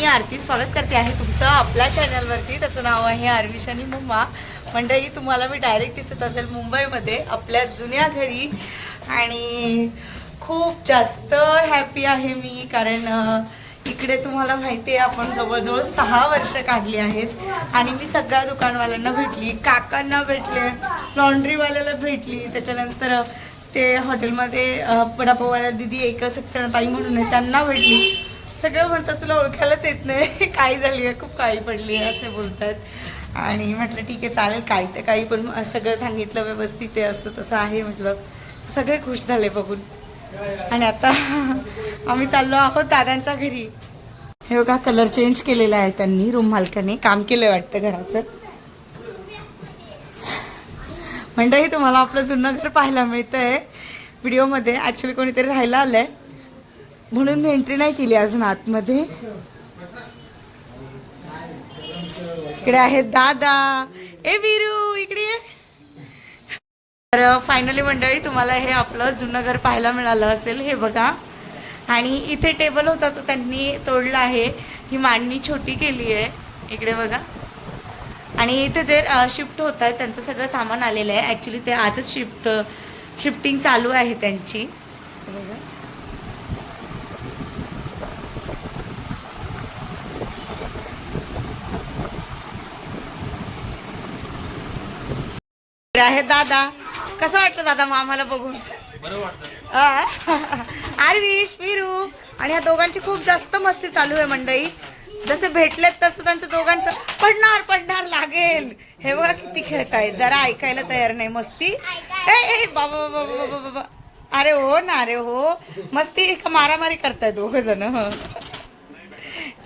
मी आरती स्वागत करते आहे तुमचं आपल्या चॅनलवरती. त्याचं नाव आहे आरविश आणि मम्मा. मंडळी तुम्हाला मी डायरेक्ट दिसत असेल मुंबईमध्ये आपल्या जुन्या घरी. आणि खूप जास्त हॅपी आहे मी, कारण इकडे तुम्हाला माहिती आहे आपण जवळजवळ 6 वर्ष काढली आहेत. आणि मी सगळ्या दुकानवाल्यांना भेटली, काकांना भेटले, लॉन्ड्रीवाल्याला भेटली, त्याच्यानंतर ते हॉटेलमध्ये वडापाववाल्या दिदी एक ताई म्हणून आहे त्यांना भेटली. सगळं म्हणतात तुला ओळखायलाच येत नाही, काळी झाली आहे, खूप काळी पडली आहे असे बोलतात. आणि म्हटलं ठीक आहे चालेल, काही तर काही, पण सगळं सांगितलं व्यवस्थित आहे, असं तसं आहे म्हटलं. सगळे खुश झाले बघून. आणि आता आम्ही चाललो आहोत दादांच्या घरी. हे बघा कलर चेंज केलेला आहे त्यांनी, रूम मालकाने काम केलं वाटतं घराचं. मंडळी तुम्हाला आपलं जुनं घर पाहायला मिळतंय व्हिडिओमध्ये. ॲक्च्युली कोणीतरी राहायला आलंय म्हणून मी एंट्री नाही केली अजून आतमध्ये. इकडे आहेत दादा. ए वीरू इकडे ये. तर फायनली मंडळी तुम्हाला हे आपलं जुनं घर पाहायला मिळालं असेल. हे बघा, आणि इथे टेबल होता तो त्यांनी तोडला आहे. ही मांडणी छोटी केली आहे इकडे बघा. आणि इथे ते शिफ्ट होत आहे, त्यांचं सगळं सामान आलेलं आहे. ॲक्च्युली ते आजच शिफ्टिंग चालू आहे त्यांची. बघा आहे दादा. कसं वाटतं दादा मग आम्हाला बघून? बरं वाटतं. आरविश वीरू आणि ह्या दोघांची खूप जास्त मस्ती चालू आहे मंडळी. जसे भेटलेत तसं त्यांचं दोघांचं पडणार लागेल. हे बघा किती खेळताय, जरा ऐकायला तयार नाही. मस्ती ए बाबा बाबा बाबा बाबा. अरे हो ना, अरे हो, मस्ती का मारामारी करताय दोघ जण.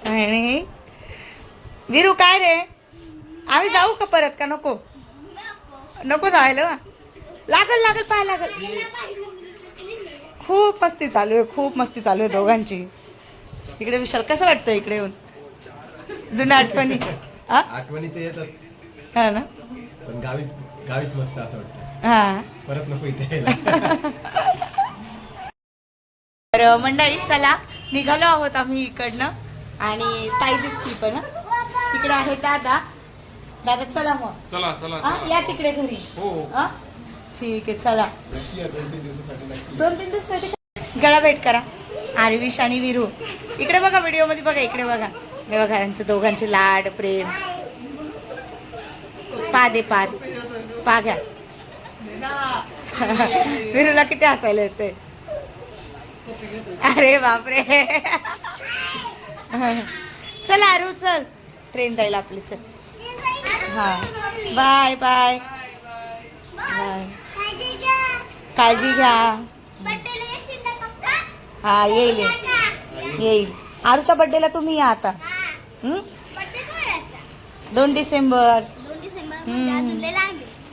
आणि वीरू काय रे, आम्ही जाऊ का परत का नको? नको जायला, लागल पाय लागल. खूप मस्ती चालू आहे, खूप मस्ती चालू आहे दोघांची. इकडे विशाल कसं वाटतं इकडे येऊन? जुन्या आठवणी आठवणी ते येतात हा ना, पण गावीच मस्त असं वाटतं. हा परत नको इथे यायला. तर मंडळी चला निघालो आहोत आम्ही इकडनं. आणि ताई दिसती पण तिकडे आहे दादा. दादा चला मग, चला हा या तिकडे घरी. हो हा ठीक आहे चला. 2-3 दिवसासाठी गळा भेट करा आरविश आणि वीरू. इकडे बघा व्हिडिओ मध्ये बघा, इकडे बघा. हे बघा यांचं दोघांचे लाड प्रेम. पा घ्या. वीरूला किती हसायला येते. अरे बापरे. चल आरू चल, ट्रेन जाईल आपली. चल हा बाय बाय बाय. काळजी घ्या. हा येईल. आरूच्या बर्थडेला तुम्ही या आता. 2 डिसेंबर.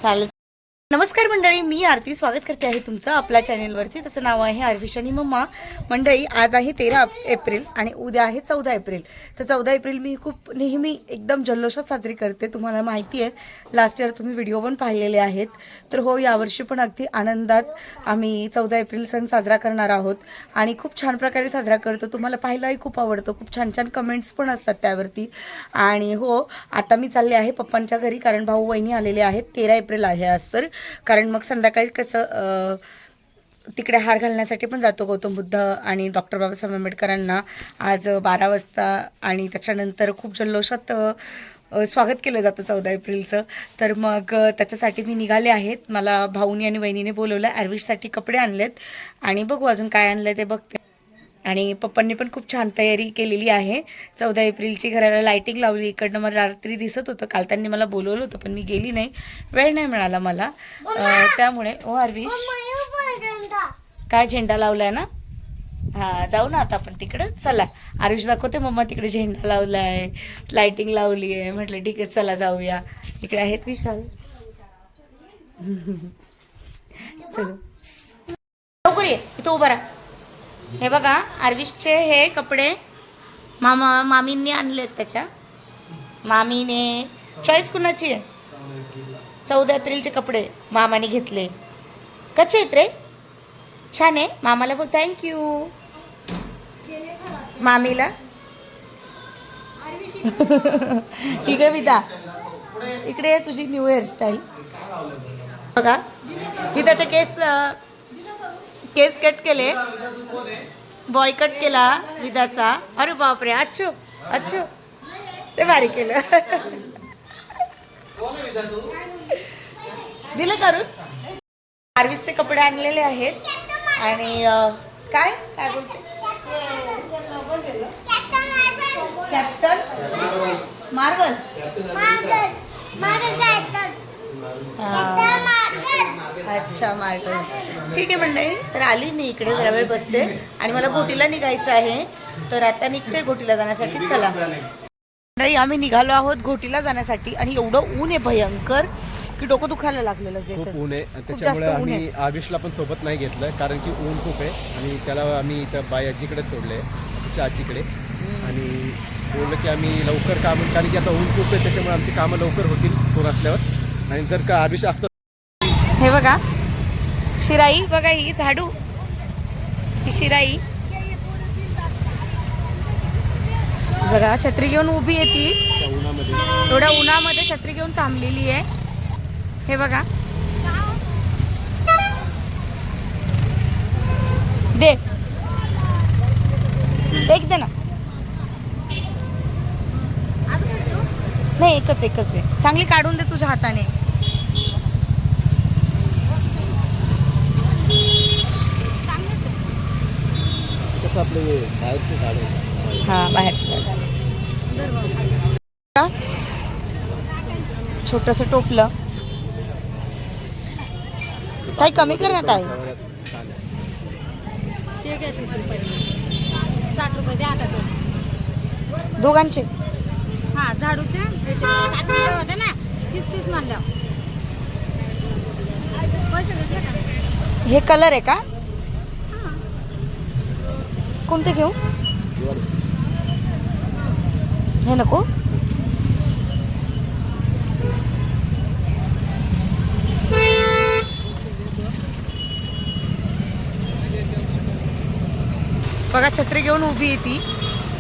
चालेल. नमस्कार मंडळी, मी आरती स्वागत करते आहे तुमचं आपल्या चॅनेलवरती. त्याचं नाव आहे आरविश आणि मम्मा. मंडळी आज आहे 13 एप्रिल आणि उद्या आहे 14 एप्रिल. तर 14 एप्रिल मी खूप नेहमी एकदम जल्लोषात साजरी करते. तुम्हाला माहिती आहे लास्ट इयर तुम्ही व्हिडिओ पण पाहिलेले आहेत. तर हो, यावर्षी पण अगदी आनंदात आम्ही 14 एप्रिल सण साजरा करणार आहोत. आणि खूप छान प्रकारे साजरा करतो. तुम्हाला पाहायलाही खूप आवडतं, खूप छान छान कमेंट्स पण असतात त्यावरती. आणि हो, आता मी चालले आहे पप्पांच्या घरी, कारण भाऊ वहिनी आलेले आहेत. 13 एप्रिल आहे आज तर. कारण मग संध्याकाळी कसं तिकडे हार घालण्यासाठी पण जातो गौतम बुद्ध आणि डॉक्टर बाबासाहेब आंबेडकरांना आज 12 वाजता. आणि त्याच्यानंतर खूप जल्लोषात स्वागत केलं जातं 14 एप्रिलचं. तर मग त्याच्यासाठी मी निघाले आहेत. मला भाऊनी आणि वहिनीने बोलवलं. आरविशसाठी कपडे आणलेत आणि बघू अजून काय आणलं ते बघते. आणि पप्पांनी पण खूप छान तयारी केलेली आहे. 14 एप्रिलची घराला लायटिंग लावली. इकडनं मला रात्री दिसत होतं. काल त्यांनी मला बोलवलं होतं पण मी गेली नाही, वेळ नाही मिळाला मला. त्यामुळे ओ आरविश काय झेंडा लावलाय ना. हा जाऊ ना आता आपण तिकडं. चला आरविश दाखवते मम्मा तिकडे झेंडा लावलाय, लायटिंग लावली आहे. म्हटलं ठीक आहे चला जाऊया. इकडे आहेत विशाल. चलो लवकर ये, इथं उभा राहा. हे बघा आरविशचे हे कपडे मामींनी आणलेत. त्याच्या मामीने चॉईस कुणाची आहे? 14 एप्रिलचे कपडे मामाने घेतले. कसे आहेत रे? छान आहे. मामाला बोल थँक्यू. मामीला इकडे विदा, इकडे ये तुझी न्यू हेअरस्टाईल बघा. विदाचे केस कट केले, बॉय कट केला विदाचा. अरे बापरे, अच्छो अच्छो, ते भारी केलं. दिलं करून. आर्विसचे कपडे आणलेले आहेत आणि काय काय बोलते कॅप्टन मार्वल. अच्छा मार्गल, ठीक आहे मंडळी. तर आली मी इकडे, जरा वेळ बसते आणि मला घोटीला निघायचं आहे. तर आता निघते घोटीला जाण्यासाठी. चला मंडळी, आम्ही निघालो आहोत घोटीला जाण्यासाठी आणि एवढं ऊन आहे भयंकर की डोकं दुखायला लागलेलं. खूप ऊन आहे, त्याच्यामुळे आम्ही आयुषला पण सोबत नाही घेतलं कारण की ऊन खूप आहे. आणि त्याला आम्ही इथं बाई आजीकडे सोडले, तिच्या आजीकडे. आणि बोललं की आम्ही लवकर काम, कारण की आता ऊन खूप आहे त्याच्यामुळे आमची कामं लवकर होतील फोन असल्यावर. आणि जर का आयुष असतं. हे बघा शिराई, बघा ही झाडू, ही शिराई बघा. छत्री घेऊन उभी आहे ती उन्हामध्ये, एवढ्या उन्हामध्ये छत्री घेऊन थांबलेली आहे. हे बघा, दे एक दे ना. नाही, एकच दे, चांगली काढून दे तुझ्या हाताने. कसं आपले बाहेरचे झाड आहे. हा, बाहेर छोटस टोपलं, काही कमी करण्यात आहे. ते काय 30 रुपये, 60 रुपये द्या आता तो. दोघांचे. हा, झाडूचे 60 रुपये होते ना, 30 मानल्या. पैसे घेतले का? हे कलर आहे का? हां. कोणते घेऊ? हे नको. बघा छत्री घेऊन उभी आहे ती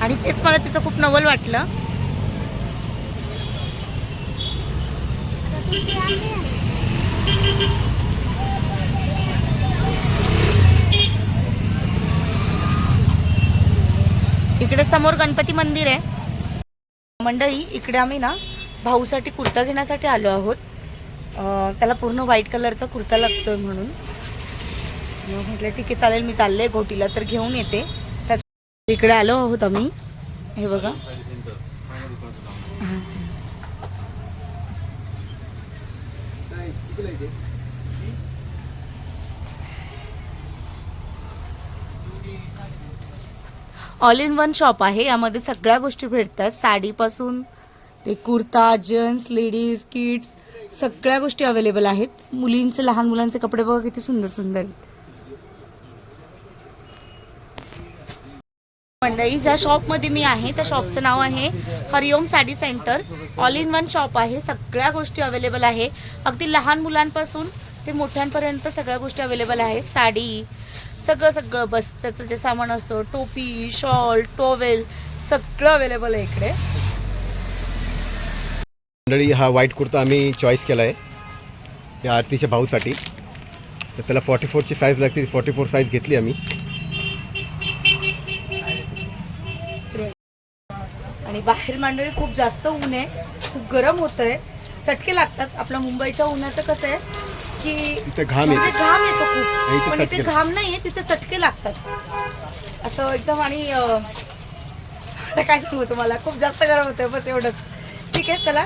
आणि तेच मला तिचं खूप नवल वाटलं. इकडे समोर गणपती मंदिर आहे. मंडळी, इकडे आम्ही ना भाऊसाठी कुर्ता घेण्यासाठी आलो आहोत. त्याला पूर्ण व्हाईट कलरचा कुर्ता लागतोय म्हणून म्हटलं ठीक आहे चालेल, मी चालले घोटीला तर घेऊन येते. इकडे आलो आहोत आम्ही. हे बघा, ऑल इन वन शॉप आहे. यामध्ये सगळ्या गोष्टी भेटतात, साडीपासून ते कुर्ता, जेंट्स, लेडीज, किड्स, सगळ्या गोष्टी अवेलेबल आहेत. मुलींचे, लहान मुलांचे कपडे बघा किती सुंदर सुंदर आहेत. मंडळी, ज्या शॉपमध्ये मी आहे त्या शॉपचं नाव आहे Hariom sari centre. All in one shop आहे, सगळ्या गोष्टी अवेलेबल आहे. अगदी लहान मुलांपासून ते मोठ्यांपर्यंत सगळ्या गोष्टी अवेलेबल आहेत. साडी, सगळं बस त्याचं जे सामान असतं, टोपी, शॉल, टॉवेल, सगळं अवेलेबल आहे इकडे. मंडळी, हा व्हाईट कुर्ता आम्ही चॉईस केला आहे या आरतीच्या भाऊसाठी. तर त्याला 44ची साईज लागते, 44 साईज घेतली आम्ही. आणि बाहेर मंडळी खूप जास्त ऊन आहे, खूप गरम होतंय, चटके लागतात. आपल्या मुंबईच्या उन्हाचं कसं आहे की तिथे घाम येतो, घाम येतो खूप, इथे पण इथे चटके घाम नाहीये, तिथे चटके लागतात असं एकदम. आणि आता काय सांगू तुम्हाला, खूप जास्त गरम होतंय, बस एवढंच. ठीक आहे, चला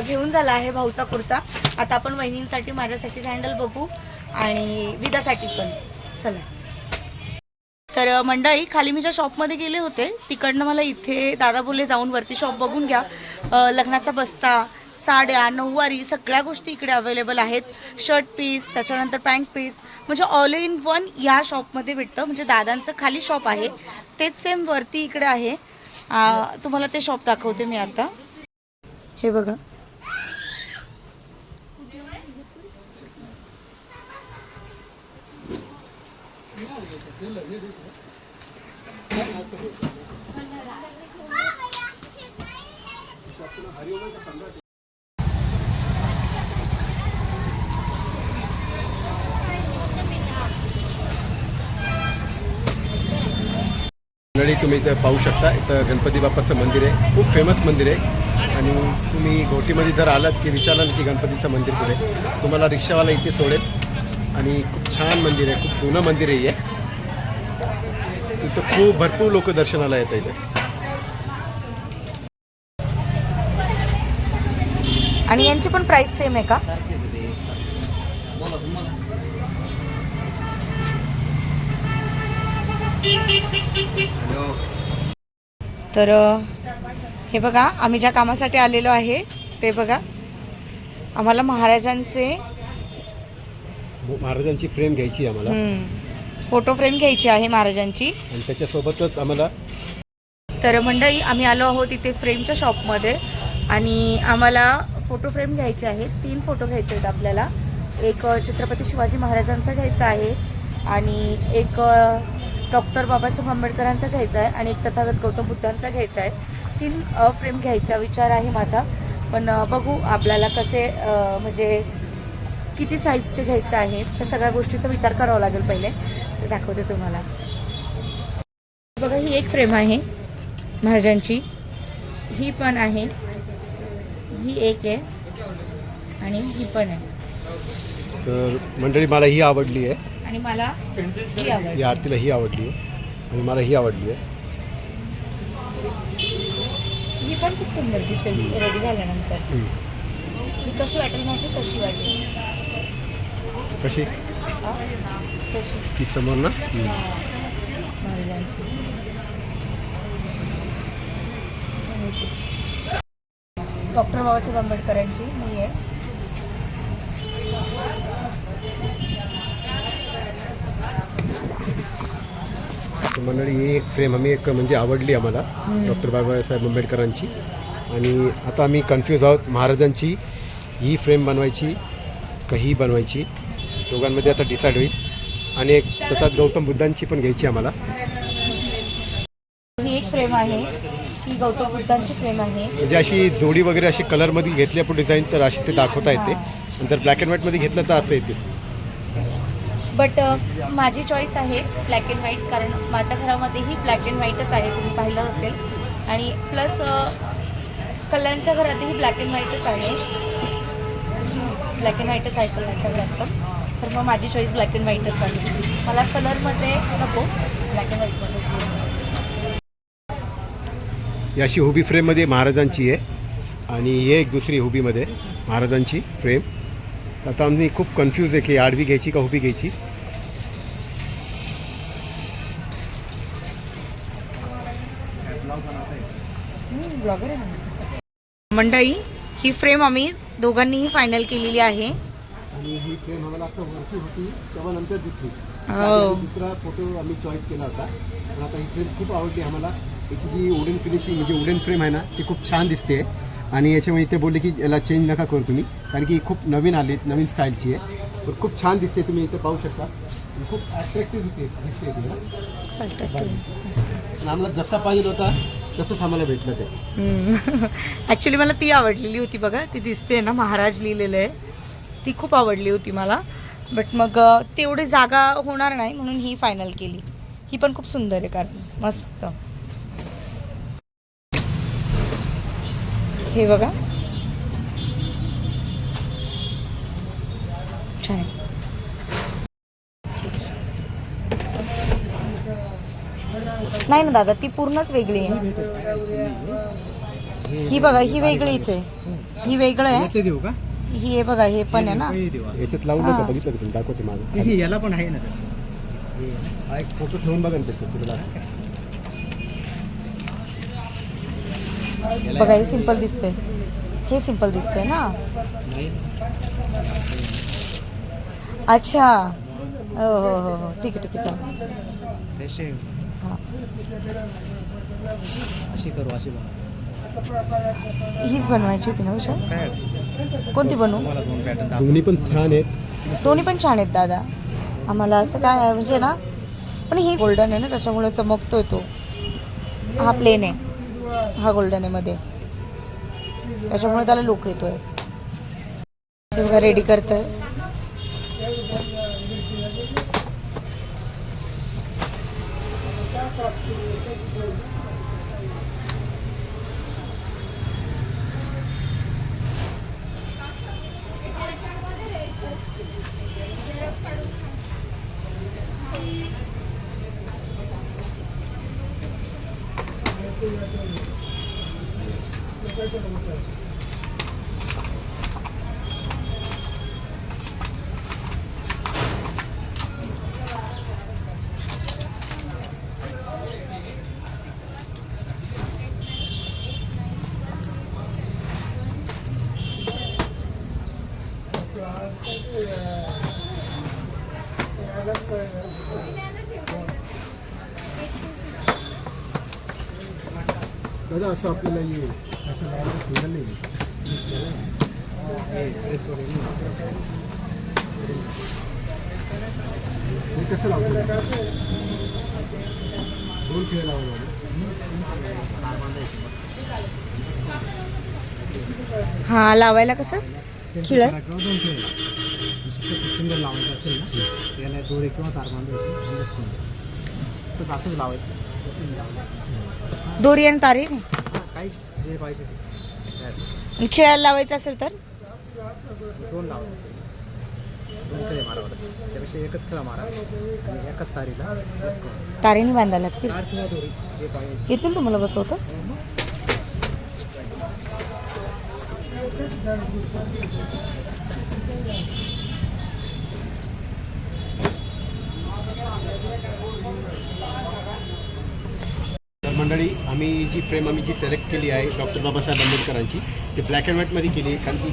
घेऊन झाला आहे भाऊचा कुर्ता. आता आपण वहिनींसाठी, माझ्यासाठी सँडल बघू आणि विदासाठी पण. चला. तर मंडळी, खाली मी ज्या शॉपमध्ये गेले होते तिकडनं मला इथे दादा बोलले जाऊन वरती शॉप बघून घ्या. लग्नाचा बस्ता, साड्या, नऊवारी, सगळ्या गोष्टी इकडे अवेलेबल आहेत. शर्ट पीस, त्याच्यानंतर पॅन्ट पीस, म्हणजे ऑल इन वन या शॉपमध्ये भेटतं. म्हणजे दादांचं खाली शॉप आहे, तेच सेम वरती इकडे आहे. तुम्हाला ते शॉप दाखवते मी आता. हे बघा, मंडळी तुम्ही इथं पाहू शकता, इथं गणपती बाप्पाचं मंदिर आहे, खूप फेमस मंदिर आहे. आणि तुम्ही घोटीमध्ये जर आलात की विचारलं की गणपतीचं मंदिर कुठे, तुम्हाला रिक्षावाला इथे सोडेल. आणि खूप छान मंदिर आहे, खूप जुनं मंदिर आहे हे. तिथं खूप भरपूर लोक दर्शनाला येतात इथे. आणि यांची पण प्राइस सेम आहे का? तर हे बघा, आम्ही ज्या कामासाठी आलेलो आहे ते बघा, आम्हाला महाराजांची फ्रेम घ्यायची आहे आम्हाला, फोटो फ्रेम घ्यायची आहे महाराजांची. आणि त्याच्यासोबतच आम्हाला तर मंडळी आम्ही आलो आहोत इथे फ्रेमच्या शॉपमध्ये आणि आम्हाला फोटो फ्रेम घ्यायचे आहेत. 3 फोटो घ्यायचे आहेत आपल्याला. एक छत्रपती शिवाजी महाराजांचा घ्यायचा आहे आणि एक डॉक्टर बाबासाहेब आंबेडकरांचा घ्यायचा आहे आणि एक तथागत गौतम बुद्धांचा घ्यायचा आहे. 3 फ्रेम घ्यायचा विचार आहे माझा, पण बघू आपल्याला कसे म्हणजे किती साईजचे घ्यायचं आहे त्या सगळ्या गोष्टीचा विचार करावा लागेल पहिले. ते दाखवते तुम्हाला. बघा, ही एक फ्रेम आहे महाराजांची, ही पण आहे, ही एक आहे आणि ही पण आहे. तर मंडळी मला ही आवडली आहे आणि मला ही आवडली. या आरतीला ही आवडली आहे आणि मला ही आवडली आहे. ही पण खूप सुंदर दिसेल रेडी झाल्यानंतर. ही कशी वाटेल माहिती? कशी वाटेल? कशी? कशी? ती समोर ना? महाराजांची डॉक्टर बाबासाहेब आंबेडकरांची ही आहे. मंडळी ही एक फ्रेम आम्ही एक म्हणजे आवडली आम्हाला, डॉक्टर बाबासाहेब आंबेडकरांची. आणि आता आम्ही कन्फ्यूज आहोत, महाराजांची ही फ्रेम बनवायची का ही बनवायची, दोघांमध्ये आता डिसाईड होईल. आणि एक तथागत गौतम बुद्धांची पण घ्यायची आम्हाला. ही एक फ्रेम आहे, ही गौतम बुद्धांची फ्रेम आहे. म्हणजे अशी जोडी वगैरे अशी कलरमध्ये घेतली आपण डिझाईन तर अशी ते दाखवता येते. आणि जर ब्लॅक अँड व्हाईटमध्ये घेतलं तर असं येते. बट माझी चॉईस आहे ब्लॅक अँड व्हाईट, कारण माझ्या घरामध्येही ब्लॅक अँड व्हाईटच आहे, तुम्ही पाहिलं असेल. आणि प्लस कल्यांच्या घरातही ब्लॅक अँड व्हाईटच आहे, ब्लॅक अँड व्हाईटच आहे कल्यांच्या घरात पण. तर मग माझी चॉईस ब्लॅक अँड व्हाईटच आहे. मला कलरमध्ये नको, ब्लॅक अँड व्हाईटमध्ये. ही अशी हुबी फ्रेममध्ये महाराजांची आहे आणि ही एक दुसरी हुबीमध्ये महाराजांची फ्रेम. आता आम्ही खूप कन्फ्यूज आहे की आडवी घ्यायची का हुबी घ्यायची. ब्लॉगर आहे मंडळी. ही फ्रेम आम्ही दोघांनीही फायनल केलेली आहे. आणि ही फ्रेम आम्हाला असं वरती होती तेव्हा नंतर दिसली. हो. दुसरा फोटो आम्ही चॉईस केला होता. पण आता ही फ्रेम खूप आवडली आम्हाला. याची जी वुडन फिनिशिंग म्हणजे वुडन फ्रेम आहे ना, ती खूप छान दिसते. आणि याच्यामुळे ते बोलले की याला चेंज नका करू तुम्ही, कारण की खूप नवीन आली, नवीन स्टाईलची आहे. तर खूप छान दिसते, तुम्ही इथे पाहू शकता. खूप अट्रॅक्टिव्ह दिसते तुम्हाला. आणि आम्हाला जसा पाहिजे होता तसंच आम्हाला भेटलं ते. ॲक्च्युली मला ती आवडलेली होती बघा, ती दिसते ना महाराज लिहिलेलं आहे, ती खूप आवडली होती मला. बट मग तेवढी जागा होणार नाही म्हणून ही फायनल केली. ही पण खूप सुंदर आहे, कारण मस्त. हे बघा, छान आहे. नाही ना दादा, ती पूर्णच वेगळी आहे. ही बघा, ही वेगळीच आहे, ही वेगळं आहे. देऊ का? ही आहे बघा, हे पण आहे ना. याच्यात लावून नका, बघितलं का तुम्ही? दाखवते माझं. याला पण आहे ना तसं. हा एक फोटो ठेवून बघा ना त्याच्यात तुला. बघा, हे सिंपल दिसते, हे सिंपल दिसते ना. अच्छा, हो हो हो हो, ठीक आहे ठीक आहे, चालेल. हां, अशी करू, अशी हीच बनवायची होती ना विशाल? कोणती बनवू? दोन्ही पण छान आहेत. दोन्ही पण छान आहेत दादा. आम्हाला असं काय आहे म्हणजे ना, पण ही गोल्डन आहे ना, त्याच्यामुळे चमकतोय तो. हा प्लेन आहे, हा गोल्डन आहे मध्ये. त्याच्यामुळे त्याला लुक येतोय. रेडी करतोय. दादा असं आपल्याला येईल असं लावायला सिंगल नाही हे कसं लावतो दोन खेळ लावला हा लावायला कसं खिळ दोन खेळ सिंगल लावायचं असेल ना याला दोरे किंवा तार बांधायचे तर असंच लावायचं दोरी आणि तारी नाही. काही जे पाहिजे आणि खेळायला लावायचं असेल तर दोन लावायचे दोन खेळे मारावं त्यापेक्षा एकच खेळा मारा आणि एकाच तारीला तारेने बांधायला लागतील. तार किंवा दोरी जे पाहिजे येतील तुम्हाला बसवतं. तर मंडळी आम्ही जी फ्रेम जी सिलेक्ट केली आहे डॉक्टर बाबासाहेब आंबेडकरांची ती ब्लॅक अँड व्हाईटमध्ये केली आहे. कारण की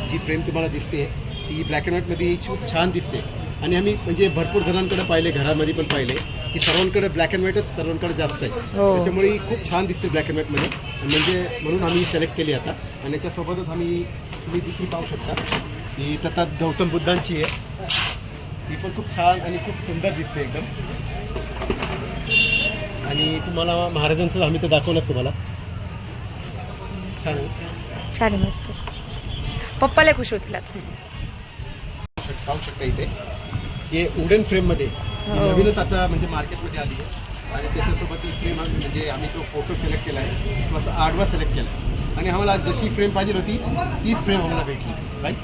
जी फ्रेम तुम्हाला दिसते ती ब्लॅक अँड व्हाईटमध्ये खूप छान दिसते. आणि आम्ही म्हणजे भरपूर जणांकडे पाहिले घरामध्ये पण पाहिले की सर्वांकडे ब्लॅक अँड व्हाईटच सर्वांकडे जास्त आहे. त्याच्यामुळे खूप छान दिसते ब्लॅक अँड व्हाईटमध्ये म्हणजे म्हणून आम्ही सिलेक्ट केली आता. आणि याच्यासोबतच आम्ही तुम्ही दुसरी पाहू शकता की त्यात गौतम बुद्धांची आहे. ही पण खूप छान आणि खूप सुंदर दिसते एकदम. आणि तुम्हाला महाराजांचं आम्ही तर दाखवलंच तुम्हाला छान छान आहे मस्त. पप्पाला खुश होतील आता. पाहू शकता इथे हे वुडन फ्रेममध्ये नवीनच आता म्हणजे मार्केटमध्ये आली आहे. आणि त्याच्यासोबत ही फ्रेम म्हणजे आम्ही तो फोटो सिलेक्ट केला आहे तो असा आडवा सिलेक्ट केला आहे. आणि आम्हाला जशी फ्रेम पाहिजे होती तीच फ्रेम आम्हाला भेटली राईट.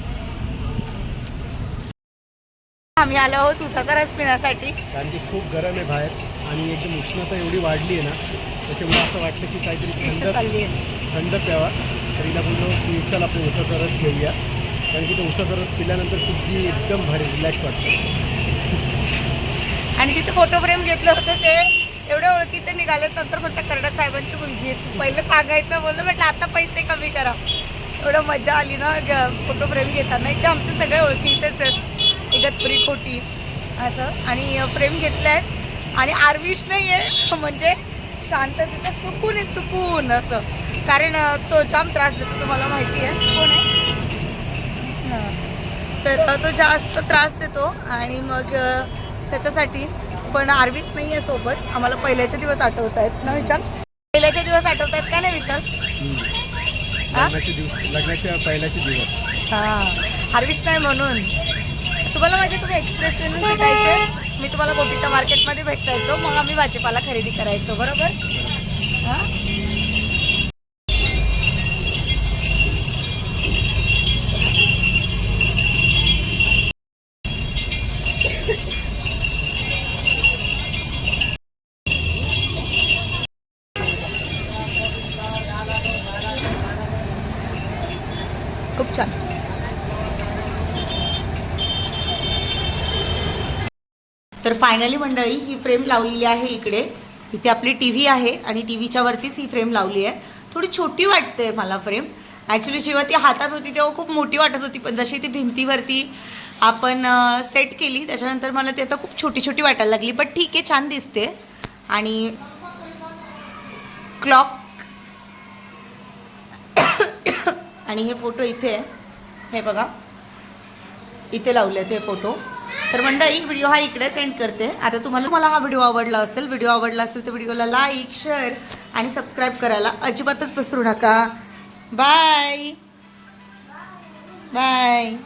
आम्ही आलो आहोत उसाचा रस पिण्यासाठी. कारण की खूप गरम आहे बाहेर आणि एकदम उष्णता एवढी वाढली आहे ना त्याच्यामुळे असं वाटलं की काहीतरी थंड प्यावा. तर हिला बोललो की चल आपण उसाचा रस घेऊया. कारण की तो उसाचा रस पिल्यानंतर खूप जी एकदम भारी रिलॅक्स वाटतं. आणि तिथे फोटो फ्रेम घेतलं होतं ते एवढे ओळखीचे निघाले. नंतर म्हणतात कर्डक साहेबांची मुलगी आहे. पहिलं सांगायचं बोललं म्हटलं आता पैसे कमी करा. एवढं मजा आली ना फोटो फ्रेम घेताना. एकदम आमचे सगळे ओळखीचेच आहेत इगतपुरी खोटी असं. आणि फ्रेम घेतलं आहे आणि आर्विश नाही आहे म्हणजे शांत तिथं सुकून आहे सुकून असं. कारण तो जाम त्रास देतो तुम्हाला माहिती आहे कोण आहे. तर तो जास्त त्रास देतो आणि मग त्याच्यासाठी पण आर्विश नाही आहे सोबत. आम्हाला पहिल्याचे दिवस आठवत आहेत ना विशाल. पहिल्याचे दिवस आठवत आहेत का नाही विशाल. लग्नाच्या पहिल्याचे दिवस. हां आर्विश नाही म्हणून तुम्हाला माहिती तुम्ही एक्सप्रेस ट्रेन भेटायचे. मी तुम्हाला गोपीच्या मार्केटमध्ये भेटायचो मग आम्ही भाजीपाला खरेदी करायचो बरोबर. हां खूप छान. तर फायनली मंडळी ही फ्रेम लावलेली आहे इकडे. इथे आपली टी व्ही आहे आणि टी व्हीच्या वरतीच ही फ्रेम लावली आहे. थोडी छोटी वाटते मला फ्रेम. ॲक्च्युली जेव्हा ती हातात होती तेव्हा खूप मोठी वाटत होती पण जशी ती भिंतीवरती आपण सेट केली त्याच्यानंतर मला ती आता खूप छोटी छोटी वाटायला लागली. बट ठीक आहे छान दिसते. आणि क्लॉक आणि हे फोटो इथे आहे हे बघा इथे लावले आहेत हे फोटो. तर मंडळी व्हिडिओ हा इकडे सेंड करते. आता तुम्हाला हा व्हिडिओ आवडला असेल तर व्हिडिओला लाईक शेअर आणि सबस्क्राईब करायला अजिबातच विसरू नका. Bye bye.